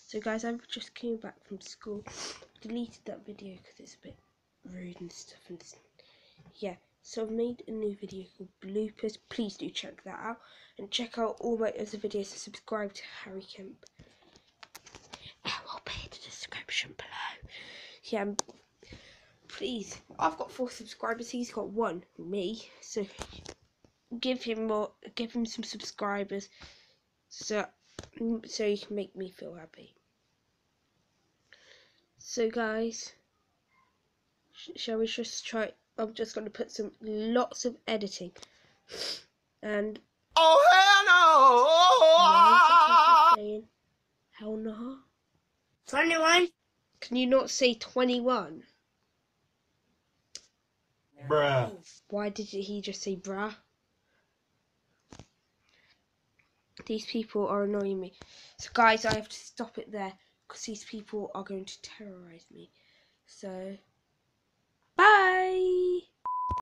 So guys, I've just came back from school, deleted that video because it's a bit rude and stuff, and yeah, so I've made a new video called Bloopers. Please do check that out, and check out all my other videos and subscribe to Harry Kemp. I'll put it in the description below. Yeah, please, I've got 4 subscribers, he's got 1, me, so give him some subscribers, so you can make me feel happy. So guys, shall we just try? I'm just going to put lots of editing, and oh hell no! Saying hell no. 21. Can you not say 21? Bruh. Why did he just say bruh? These people are annoying me. So guys, I have to stop it there because these people are going to terrorize me. So